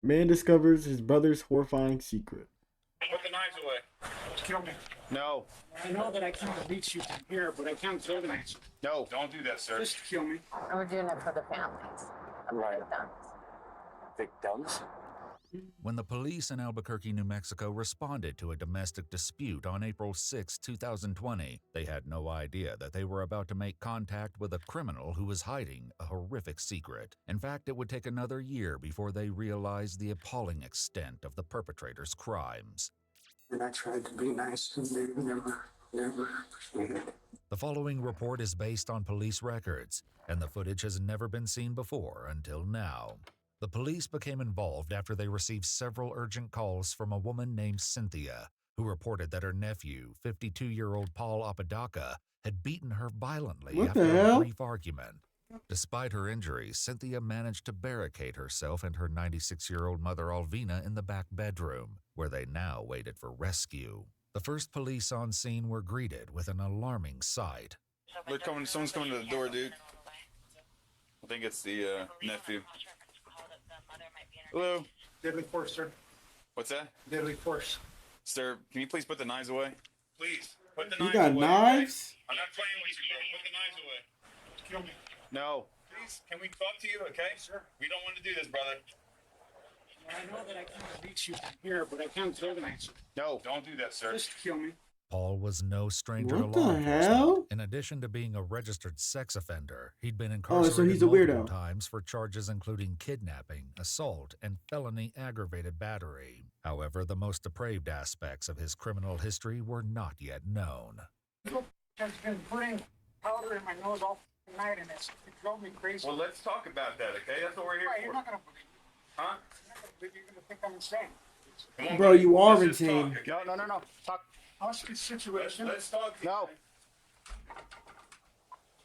Man discovers his brother's horrifying secret. Put the knives away. Kill me. No. I know that I can't reach you from here, but I can't throw the knives. No, don't do that, sir. Just kill me. And we're doing it for the families of the victims. Victims? When the police in Albuquerque, New Mexico responded to a domestic dispute on April 6, 2020, they had no idea that they were about to make contact with a criminal who was hiding a horrific secret. In fact, it would take another year before they realized the appalling extent of the perpetrator's crimes. And I tried to be nice, and they never appreciated it. The following report is based on police records, and the footage has never been seen before until now. The police became involved after they received several urgent calls from a woman named Cynthia, who reported that her nephew, 52-year-old Paul Apodaca, had beaten her violently after a brief argument. Despite her injuries, Cynthia managed to barricade herself and her 96-year-old mother Alvina in the back bedroom, where they now waited for rescue. The first police on scene were greeted with an alarming sight. Someone's coming to the door, dude. I think it's the nephew. Hello? Deadly force, sir. What's that? Deadly force. Sir, can you please put the knives away? Please, put the You knives got away. knives? Okay? I'm not playing with you, bro. Put the knives away. Kill me. No. Please, can we talk to you, okay? Sure. We don't want to do this, brother. I know that I can't reach you from here, but I can't throw the knives. No, don't do that, sir. Just kill me. Paul was no stranger What to law the enforcement. hell? In addition to being a registered sex offender, he'd been Oh, incarcerated so he's a multiple weirdo. times for charges including kidnapping, assault, and felony aggravated battery. However, the most depraved aspects of his criminal history were not yet known. Has been putting powder in my nose all night, and it drove me crazy. Well, let's talk about that, okay? That's what we're here Right, for. you're not gonna believe me. Huh? You're not gonna believe me. You're gonna think I'm insane. Come on, Bro, buddy. you are Let's just insane. talk, okay? No. Talk. Hostage situation. Let's talk. No.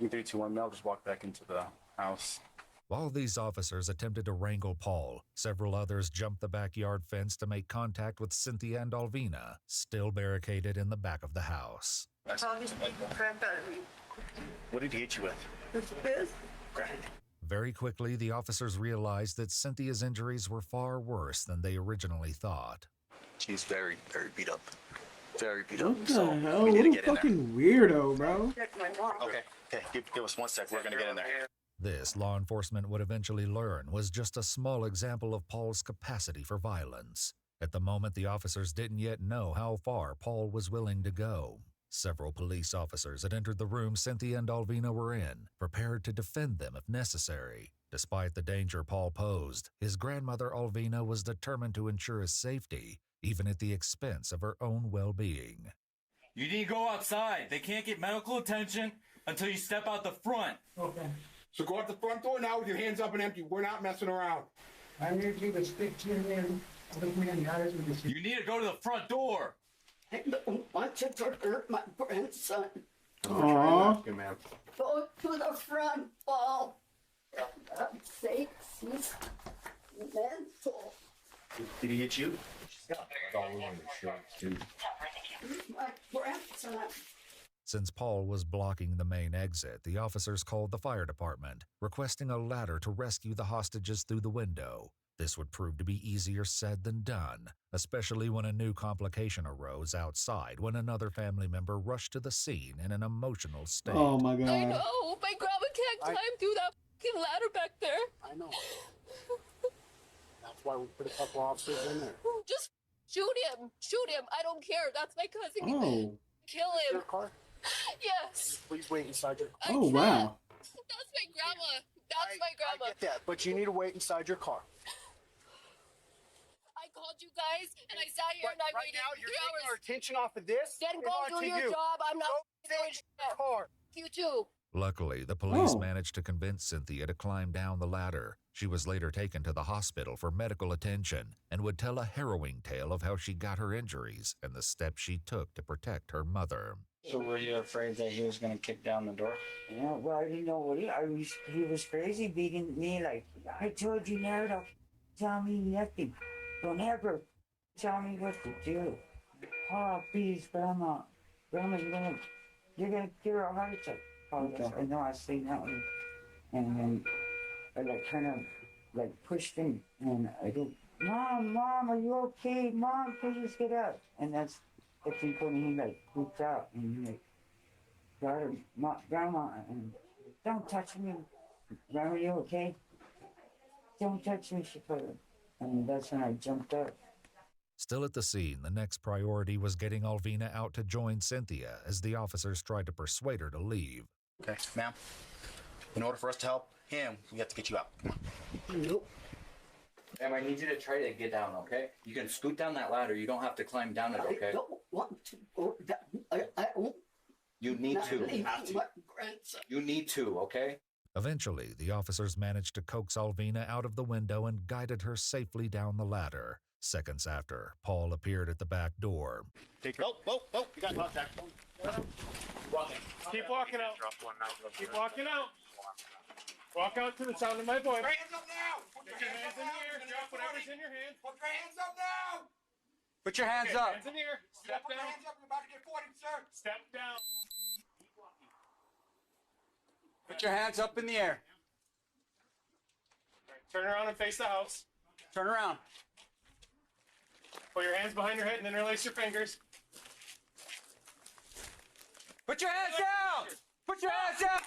3, 2, 1, Mel. Just walk back into the house. While these officers attempted to wrangle Paul, several others jumped the backyard fence to make contact with Cynthia and Alvina, still barricaded in the back of the house. What did he hit you with? Very quickly, the officers realized that Cynthia's injuries were far worse than they originally thought. She's very, very beat up. Very beat What up. the So hell? we need What to a get in there. fucking weirdo, bro. Okay. Give us 1 sec. We're gonna get in there. This, law enforcement would eventually learn, was just a small example of Paul's capacity for violence. At the moment, the officers didn't yet know how far Paul was willing to go. Several police officers had entered the room Cynthia and Alvina were in, prepared to defend them if necessary. Despite the danger Paul posed, his grandmother Alvina was determined to ensure his safety, even at the expense of her own well-being. You need to go outside. They can't get medical attention until you step out the front. Okay. So go out the front door now with your hands up and empty. We're not messing around. I need you to stick to me and look me in the eyes with this. You need to go to the front door. I don't want you to hurt my grandson. Aww. Good man. Go to the front, Paul. For God's sake, he's mental. Did he hit you? My grandson. Since Paul was blocking the main exit, the officers called the fire department, requesting a ladder to rescue the hostages through the window. This would prove to be easier said than done, especially when a new complication arose outside when another family member rushed to the scene in an emotional state. Oh my I god. know. My grandma can't climb through that fucking ladder back there. I know. That's why we put a couple officers in there. Just shoot him. Shoot him. I don't care. That's my cousin. Oh. Kill Your him. car? Yes. Please wait inside your car. I Oh can't. wow. That's my grandma. That's my grandma. I get that, but you need to wait inside your car. I called you guys and I sat here But and I right waited now, you're 3 taking our hours. attention off of this. Then and go onto do your you. job. I'm not Go doing sit in your car. You too. Luckily, the police Oh. managed to convince Cynthia to climb down the ladder. She was later taken to the hospital for medical attention and would tell a harrowing tale of how she got her injuries and the steps she took to protect her mother. So were you afraid that he was going to kick down the door? Yeah, well, I didn't know what he was crazy beating me like, I told you never to tell me nothing. Don't ever tell me what to do. Oh, please, Grandma. Grandma, you're gonna give her a heart attack. Oh, yes, I know, I seen that one. And then I like kind of like pushed him and I didn't Mom, are you okay? Mom, please get up. And that's when he like freaked out and he like got her, Grandma, and don't touch me. Grandma, you okay? Don't touch me, she put her. And that's when I jumped up. Still at the scene, the next priority was getting Alvina out to join Cynthia as the officers tried to persuade her to leave. Okay, ma'am. In order for us to help him, we have to get you out. Nope. Ma'am, I need you to try to get down, okay? You can scoot down that ladder. You don't have to climb down it, okay? I don't want to go down. I won't. You need to. Leave my grandson. You need to, okay? Eventually, the officers managed to coax Alvina out of the window and guided her safely down the ladder. Seconds after, Paul appeared at the back door. Take her. Oh, you got contact. Keep walking out. Keep walking out. Walk out to the sound of my voice. Put your hands up now. Put your hands in the air. Drop whatever's in your hand. Put your hands up now. Put your hands up. Hands in the air. Step down. Hands up. You're about to get 40, sir. Step down. Put your hands up in the air. Turn around and face the house. Turn around. Put your hands behind your head and interlace your fingers. Put your hands down. Put your hands down.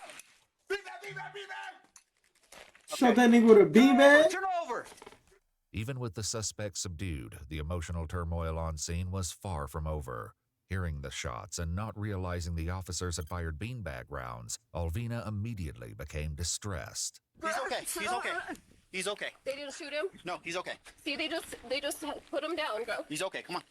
Be back. Shot that nigga with a beanbag? Turn over. Even with the suspect subdued, the emotional turmoil on scene was far from over. Hearing the shots and not realizing the officers had fired beanbag rounds, Alvina immediately became distressed. He's okay. He's okay. He's okay. They didn't shoot him? No, he's okay. See, they just put him down, bro. He's okay. Come on.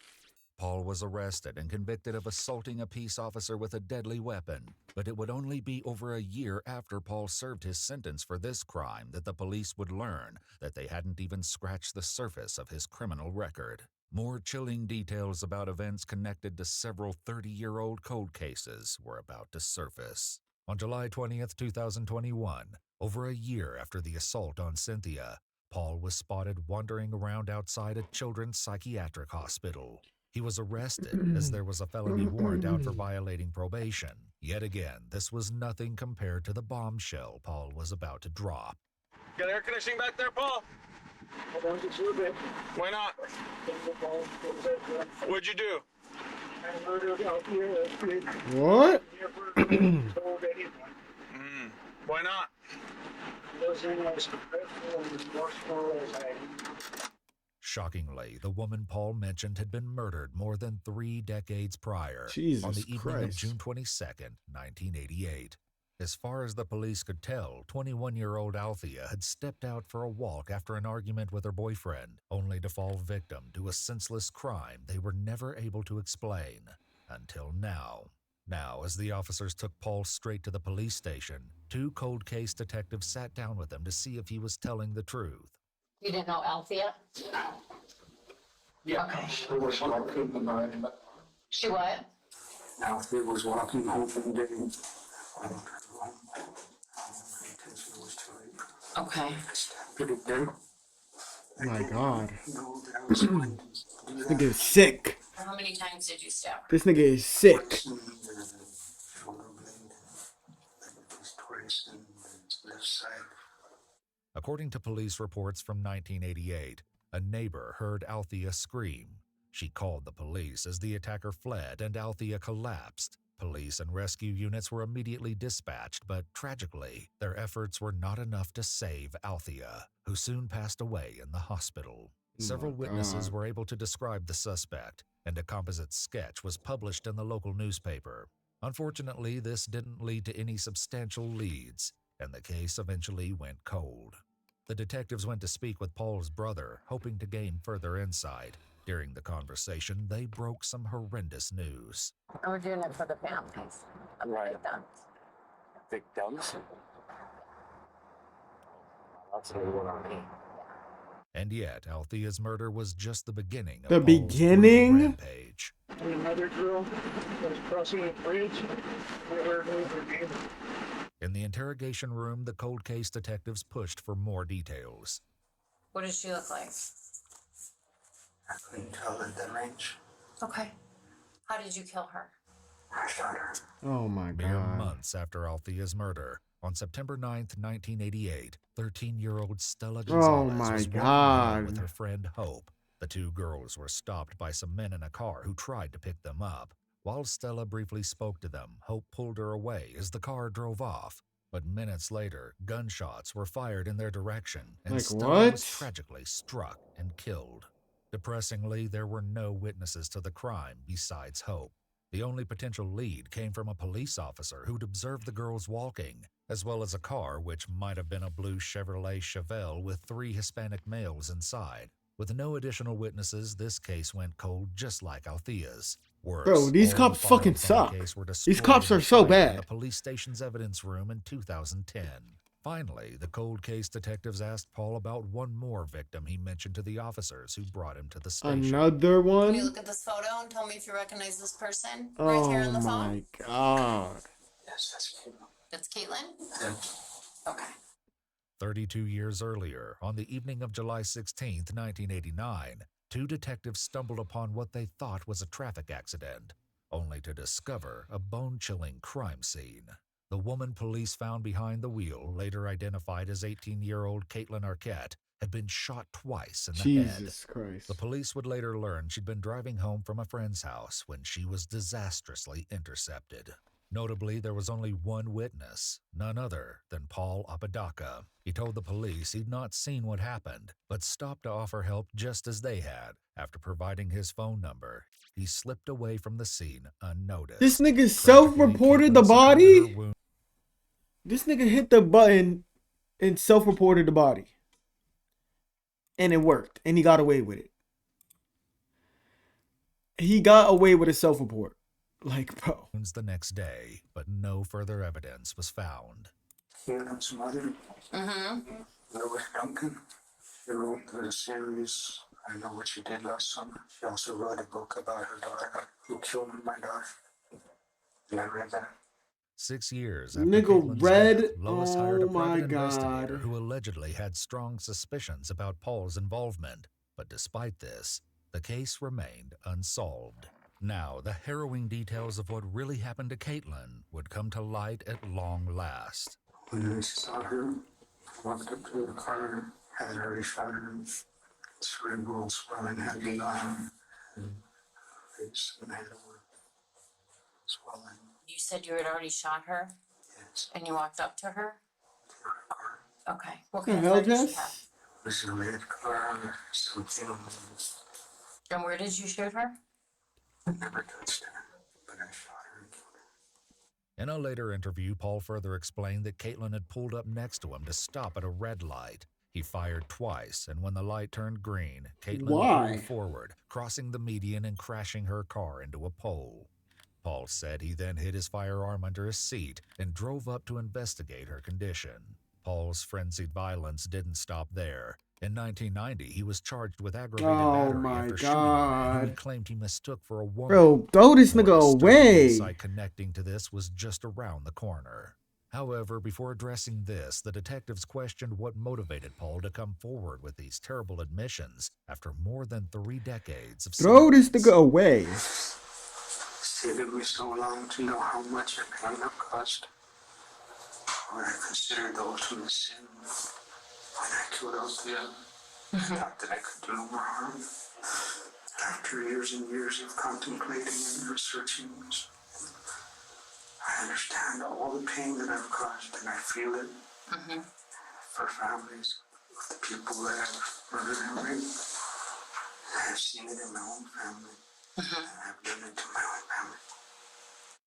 Paul was arrested and convicted of assaulting a peace officer with a deadly weapon, but it would only be over a year after Paul served his sentence for this crime that the police would learn that they hadn't even scratched the surface of his criminal record. More chilling details about events connected to several 30-year-old cold cases were about to surface. On July 20th, 2021, over a year after the assault on Cynthia, Paul was spotted wandering around outside a children's psychiatric hospital. He was arrested as there was a felony warrant out for violating probation. Yet again, this was nothing compared to the bombshell Paul was about to drop. Got air conditioning back there, Paul? Why not? What'd you do? What? Why not? Shockingly, the woman Paul mentioned had been murdered more than 3 decades prior, Jesus on the evening Christ. of June 22nd, 1988. As far as the police could tell, 21-year-old Althea had stepped out for a walk after an argument with her boyfriend, only to fall victim to a senseless crime they were never able to explain. Until now. Now, as the officers took Paul straight to the police station, 2 cold case detectives sat down with him to see if he was telling the truth. You didn't know Althea? Yeah. Okay. She was walking behind. She what? Althea was walking home from the day. Okay. My God. This nigga is sick. How many times did you stab her? This nigga is sick. According to police reports from 1988, a neighbor heard Althea scream. She called the police as the attacker fled and Althea collapsed. Police and rescue units were immediately dispatched, but tragically, their efforts were not enough to save Althea, who soon passed away in the hospital. Several witnesses were able to describe the suspect, and a composite sketch was published in the local newspaper. Unfortunately, this didn't lead to any substantial leads, and the case eventually went cold. The detectives went to speak with Paul's brother, hoping to gain further insight. During the conversation, they broke some horrendous news. We're doing it for the families of the victims. Victims? That's a good one on me. And yet, Althea's murder was just the beginning of The Paul's beginning? brutal rampage. Another girl was crossing a bridge. In the interrogation room, the cold case detectives pushed for more details. What does she look like? I couldn't tell at the range. Okay. How did you kill her? I shot her. Oh my Mere God. months after Althea's murder, On September 9th, 1988, 13-year-old Stella Oh Gonzalez my was walking God. home with her friend Hope. The two girls were stopped by some men in a car who tried to pick them up. While Stella briefly spoke to them, Hope pulled her away as the car drove off. But minutes later, gunshots were fired in their direction, and Like Stella was what? tragically struck and killed. Depressingly, there were no witnesses to the crime besides Hope. The only potential lead came from a police officer who'd observed the girls walking, as well as a car which might have been a blue Chevrolet Chevelle with 3 Hispanic males inside. With no additional witnesses, this case went cold just like Althea's. Worse, Bro, these all cops the fucking files on the suck. case were These destroyed cops in a are so fire in bad. the police station's evidence room in 2010. Finally, the cold case detectives asked Paul about one more victim he mentioned to the officers who brought him to the station. Another Can you one? look at this photo and tell me if you recognize this person right here Oh on the phone? my God. Yes, that's Caitlin. That's Caitlin? Yeah. Okay. 32 years earlier, on the evening of July 16, 1989, 2 detectives stumbled upon what they thought was a traffic accident, only to discover a bone-chilling crime scene. The woman police found behind the wheel, later identified as 18-year-old Caitlin Arquette, had been shot twice in the head. Jesus Christ. The police would later learn she'd been driving home from a friend's house when she was disastrously intercepted. Notably, there was only one witness, none other than Paul Apodaca. He told the police he'd not seen what happened, but stopped to offer help just as they had. After providing his phone number, he slipped away from the scene unnoticed. This nigga self-reported the body? This nigga hit the button and self-reported the body. And it worked. And he got away with it. He got away with a self-report. Like, bro. The next day, but no further evidence was found. Caitlin's mother. Mm-hmm. Lois Duncan. She wrote the series, I Know What You Did Last Summer. She also wrote a book about her daughter, who killed my daughter. And I read that. 6 years after Nigga Caitlin's read. death, Lois hired a Oh my private investigator God. who allegedly had strong suspicions about Paul's involvement. But despite this, the case remained unsolved. Now, the harrowing details of what really happened to Caitlin would come to light at long last. When I saw her, I walked up to the car, had already shot her. Cerebral swelling had been on. And face and head were swelling. You said you had already shot her? Yes. And you walked up to her? To her car. Okay. What The kind hell, of car did she Jess? have? It was a red car, something. And where did you shoot her? I never touched her, but I shot her and killed her. In a later interview, Paul further explained that Caitlin had pulled up next to him to stop at a red light. He fired twice, and when the light turned green, Caitlin pulled forward, crossing the median and crashing her car into a pole. Paul said he then hid his firearm under his seat and drove up to investigate her condition. Paul's frenzied violence didn't stop there. In 1990, he was charged with aggravated battery after shooting a man who he claimed he mistook for a woman. Bro, throw this nigga away. The insight connecting to this was just around the corner. However, before addressing this, the detectives questioned what motivated Paul to come forward with these terrible admissions after more than 3 decades of Throw this silence. nigga away. It's taken me so long to know how much a pain I've caused. What I considered the ultimate sin. When I killed Althea, I thought that I could do no more harm. After years and years of contemplating and researching, I understand all the pain that I've caused, and I feel it for families of the people that I've murdered and raped. I've seen it in my own family, and I've done it to my own family.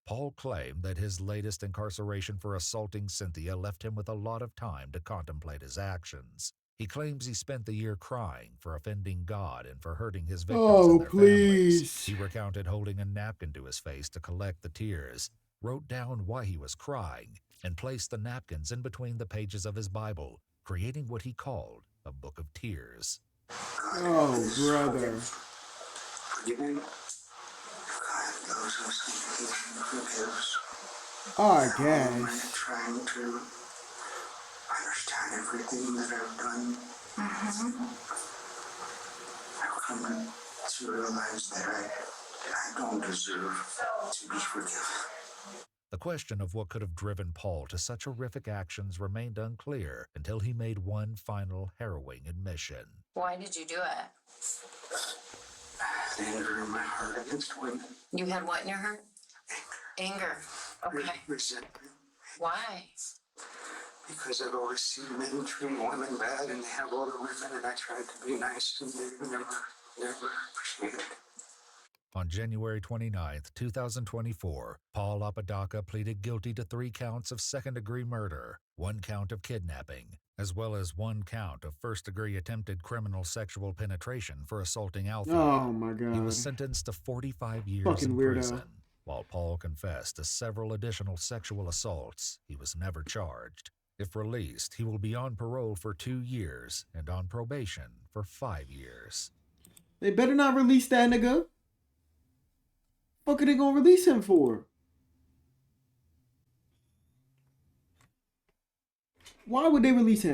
Paul claimed that his latest incarceration for assaulting Cynthia left him with a lot of time to contemplate his actions. He claims he spent the year crying for offending God and for hurting his victims and their families. He recounted holding a napkin to his face to collect the tears, wrote down why he was crying, and placed the napkins in between the pages of his Bible, creating what he called a book of tears. Oh, brother. Forgiving. God loves us and He forgives. I I'm trying to understand everything that I've done. I've come to realize that I don't deserve to be forgiven. The question of what could have driven Paul to such horrific actions remained unclear until he made one final harrowing admission. Why did you do it? The anger in my heart against women. You had what in your heart? Anger. Okay. Resentment. Why? Because I've always seen men treat women bad, and they have older women, and I tried to be nice, and they never appreciated it. On January 29, 2024, Paul Apodaca pleaded guilty to 3 counts of second-degree murder, 1 count of kidnapping, as well as 1 count of first-degree attempted criminal sexual penetration for assaulting Alfie. Oh my God. He was sentenced to 45 years Fucking in weirdo. prison. While Paul confessed to several additional sexual assaults, he was never charged. If released, he will be on parole for 2 years and on probation for 5 years. They better not release that nigga. What are they gonna release him for? Why would they release him?